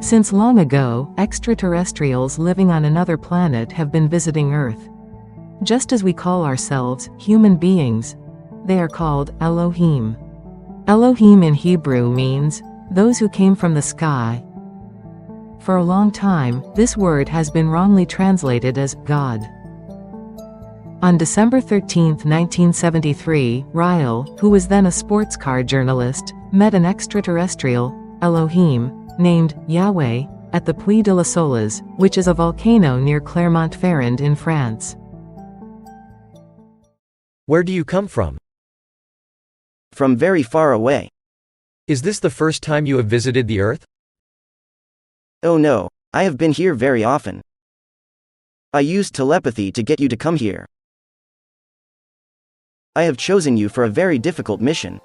Since long ago, extraterrestrials living on another planet have been visiting Earth. Just as we call ourselves human beings, they are called Elohim. Elohim in Hebrew means those who came from the sky. For a long time, this word has been wrongly translated as God. On December 13, 1973, Rael, who was then a sports car journalist, met an extraterrestrial, Elohim, named Yahweh, at the Puy de la Soles, which is a volcano near Clermont-Ferrand in France. Where do you come from? From very far away. Is this the first time you have visited the Earth? Oh no, I have been here very often. I used telepathy to get you to come here. I have chosen you for a very difficult mission.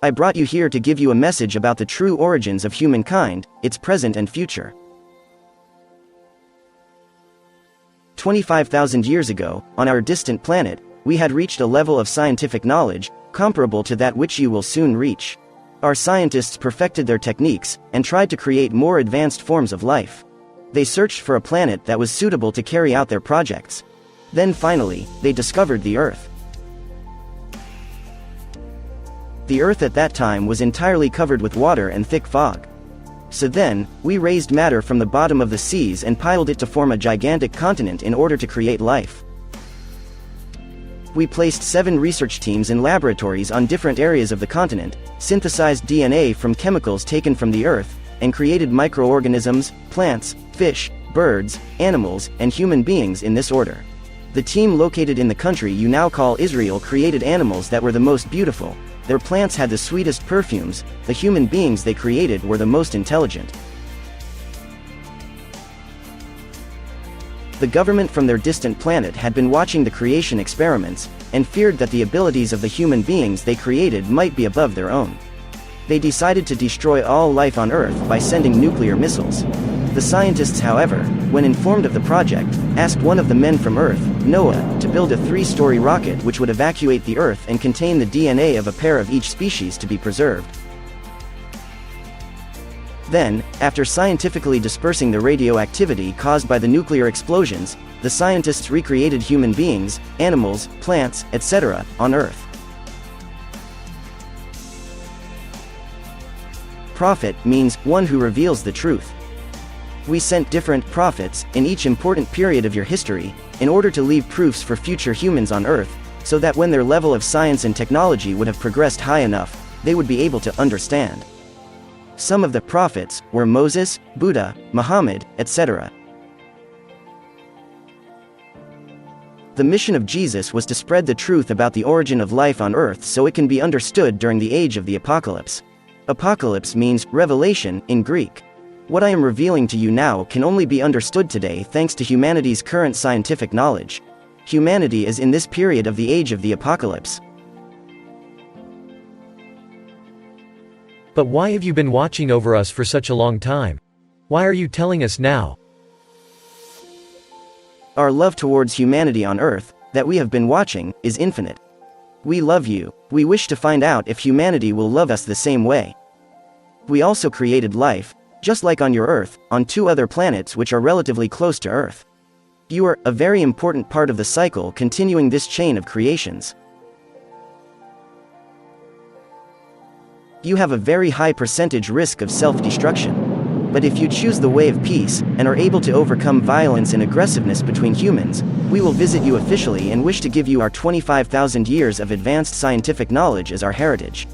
I brought you here to give you a message about the true origins of humankind, its present and future. 25,000 years ago, on our distant planet, we had reached a level of scientific knowledge, comparable to that which you will soon reach. Our scientists perfected their techniques, and tried to create more advanced forms of life. They searched for a planet that was suitable to carry out their projects. Then finally, they discovered the Earth. The Earth at that time was entirely covered with water and thick fog. So then, we raised matter from the bottom of the seas and piled it to form a gigantic continent in order to create life. We placed 7 research teams in laboratories on different areas of the continent, synthesized DNA from chemicals taken from the Earth, and created microorganisms, plants, fish, birds, animals, and human beings in this order. The team located in the country you now call Israel created animals that were the most beautiful. Their plants had the sweetest perfumes, the human beings they created were the most intelligent. The government from their distant planet had been watching the creation experiments, and feared that the abilities of the human beings they created might be above their own. They decided to destroy all life on Earth by sending nuclear missiles. The scientists, however, when informed of the project, asked one of the men from Earth, Noah, to build a 3-story rocket which would evacuate the Earth and contain the DNA of a pair of each species to be preserved. Then, after scientifically dispersing the radioactivity caused by the nuclear explosions, the scientists recreated human beings, animals, plants, etc., on Earth. Prophet means one who reveals the truth. We sent different prophets in each important period of your history, in order to leave proofs for future humans on Earth, so that when their level of science and technology would have progressed high enough, they would be able to understand. Some of the prophets were Moses, Buddha, Muhammad, etc. The mission of Jesus was to spread the truth about the origin of life on Earth so it can be understood during the age of the apocalypse. Apocalypse means revelation in Greek. What I am revealing to you now can only be understood today thanks to humanity's current scientific knowledge. Humanity is in this period of the age of the apocalypse. But why have you been watching over us for such a long time? Why are you telling us now? Our love towards humanity on Earth, that we have been watching, is infinite. We love you. We wish to find out if humanity will love us the same way. We also created life, just like on your Earth, on 2 other planets which are relatively close to Earth. You are a very important part of the cycle continuing this chain of creations. You have a very high percentage risk of self-destruction. But if you choose the way of peace, and are able to overcome violence and aggressiveness between humans, we will visit you officially and wish to give you our 25,000 years of advanced scientific knowledge as our heritage.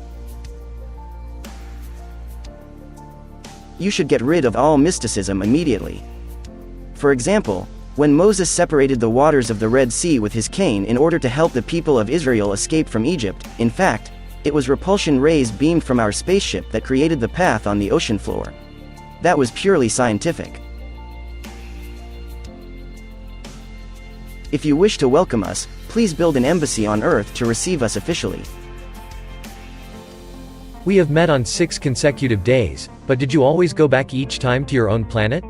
You should get rid of all mysticism immediately. For example, when Moses separated the waters of the Red Sea with his cane in order to help the people of Israel escape from Egypt, in fact, it was repulsion rays beamed from our spaceship that created the path on the ocean floor. That was purely scientific. If you wish to welcome us, please build an embassy on Earth to receive us officially. We have met on 6 consecutive days, but did you always go back each time to your own planet?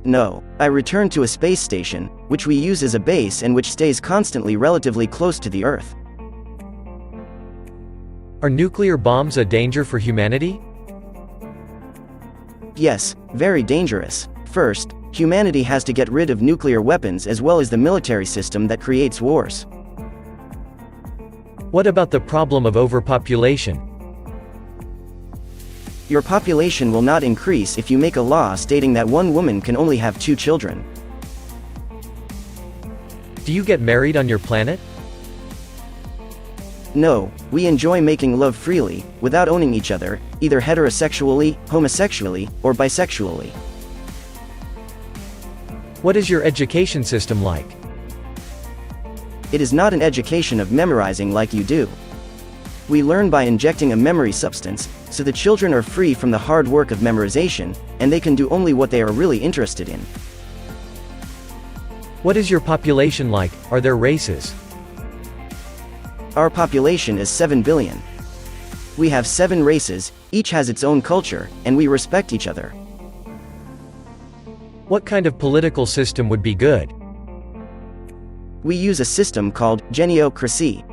No, I returned to a space station, which we use as a base and which stays constantly relatively close to the Earth. Are nuclear bombs a danger for humanity? Yes, very dangerous. First, humanity has to get rid of nuclear weapons as well as the military system that creates wars. What about the problem of overpopulation? Your population will not increase if you make a law stating that one woman can only have 2 children. Do you get married on your planet? No, we enjoy making love freely, without owning each other, either heterosexually, homosexually, or bisexually. What is your education system like? It is not an education of memorizing like you do. We learn by injecting a memory substance, so the children are free from the hard work of memorization, and they can do only what they are really interested in. What is your population like? Are there races? Our population is 7 billion. We have 7 races, each has its own culture, and we respect each other. What kind of political system would be good? We use a system called geniocracy.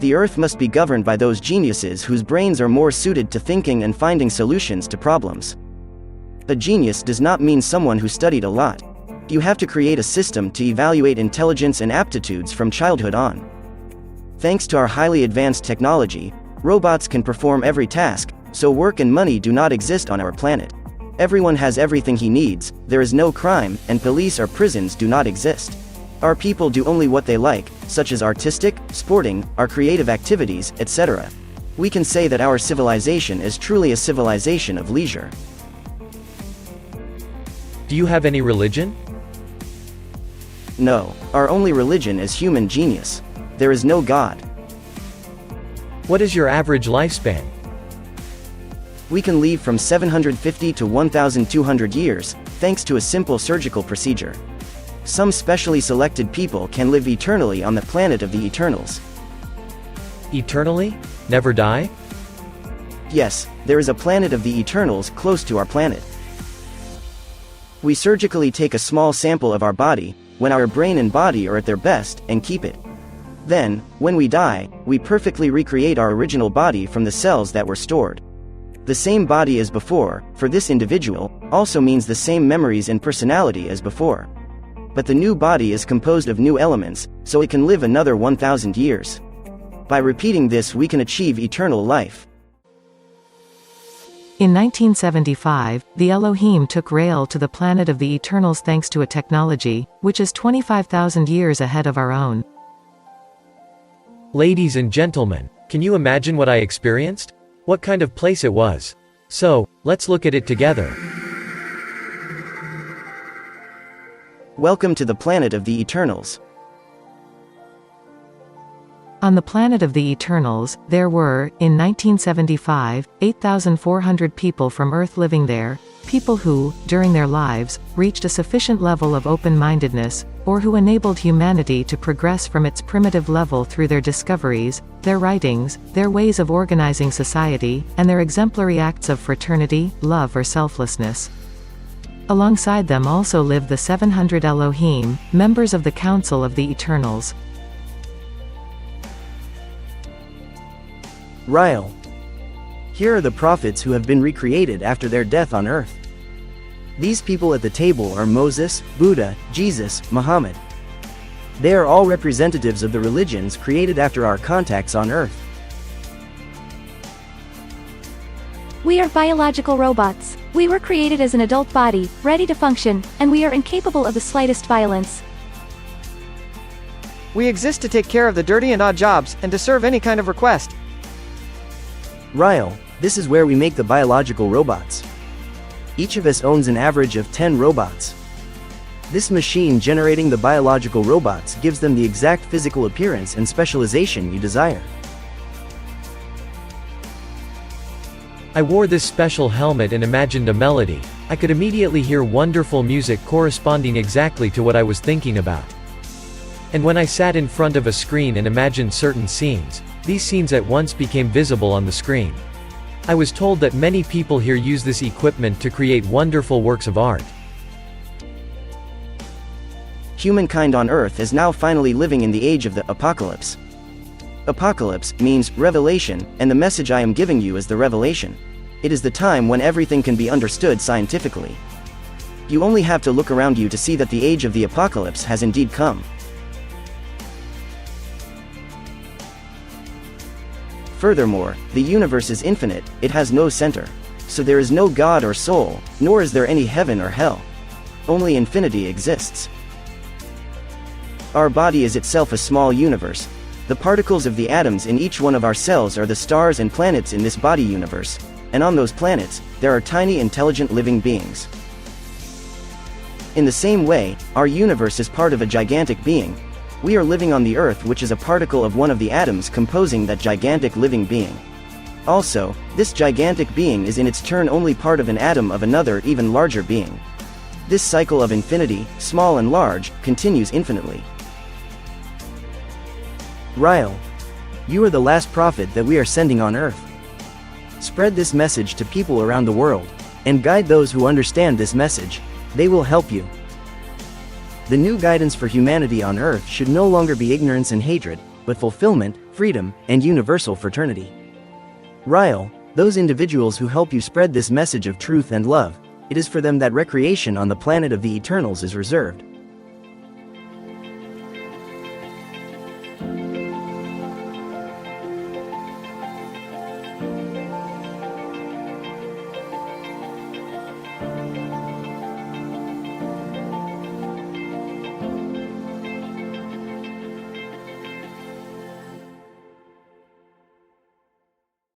The Earth must be governed by those geniuses whose brains are more suited to thinking and finding solutions to problems. A genius does not mean someone who studied a lot. You have to create a system to evaluate intelligence and aptitudes from childhood on. Thanks to our highly advanced technology, robots can perform every task, so work and money do not exist on our planet. Everyone has everything he needs, there is no crime, and police or prisons do not exist. Our people do only what they like, such as artistic, sporting, or creative activities, etc. We can say that our civilization is truly a civilization of leisure. Do you have any religion? No, our only religion is human genius. There is no God. What is your average lifespan? We can live from 750 to 1,200 years, thanks to a simple surgical procedure. Some specially selected people can live eternally on the planet of the Eternals. Eternally? Never die? Yes, there is a planet of the Eternals close to our planet. We surgically take a small sample of our body, when our brain and body are at their best, and keep it. Then, when we die, we perfectly recreate our original body from the cells that were stored. The same body as before, for this individual, also means the same memories and personality as before. But the new body is composed of new elements, so it can live another 1,000 years. By repeating this we can achieve eternal life. In 1975, the Elohim took Rael to the planet of the Eternals thanks to a technology, which is 25,000 years ahead of our own. Ladies and gentlemen, can you imagine what I experienced? What kind of place it was? So, let's look at it together. Welcome to the planet of the Eternals. On the planet of the Eternals, there were, in 1975, 8,400 people from Earth living there, people who, during their lives, reached a sufficient level of open-mindedness, or who enabled humanity to progress from its primitive level through their discoveries, their writings, their ways of organizing society, and their exemplary acts of fraternity, love or selflessness. Alongside them also live the 700 Elohim, members of the Council of the Eternals. Rael. Here are the prophets who have been recreated after their death on earth. These people at the table are Moses, Buddha, Jesus, Muhammad. They are all representatives of the religions created after our contacts on earth. We are biological robots. We were created as an adult body, ready to function, and we are incapable of the slightest violence. We exist to take care of the dirty and odd jobs, and to serve any kind of request. Rael, this is where we make the biological robots. Each of us owns an average of 10 robots. This machine generating the biological robots gives them the exact physical appearance and specialization you desire. I wore this special helmet and imagined a melody. I could immediately hear wonderful music corresponding exactly to what I was thinking about. And when I sat in front of a screen and imagined certain scenes, these scenes at once became visible on the screen. I was told that many people here use this equipment to create wonderful works of art. Humankind on Earth is now finally living in the age of the apocalypse. Apocalypse means revelation, and the message I am giving you is the revelation. It is the time when everything can be understood scientifically. You only have to look around you to see that the age of the apocalypse has indeed come. Furthermore, the universe is infinite, it has no center. So there is no God or soul, nor is there any heaven or hell. Only infinity exists. Our body is itself a small universe. The particles of the atoms in each one of our cells are the stars and planets in this body universe, and on those planets, there are tiny intelligent living beings. In the same way, our universe is part of a gigantic being. We are living on the Earth, which is a particle of one of the atoms composing that gigantic living being. Also, this gigantic being is in its turn only part of an atom of another even larger being. This cycle of infinity, small and large, continues infinitely. Rael, you are the last prophet that we are sending on Earth. Spread this message to people around the world, and guide those who understand this message. They will help you. The new guidance for humanity on Earth should no longer be ignorance and hatred, but fulfillment, freedom, and universal fraternity. Rael, those individuals who help you spread this message of truth and love, it is for them that recreation on the planet of the Eternals is reserved.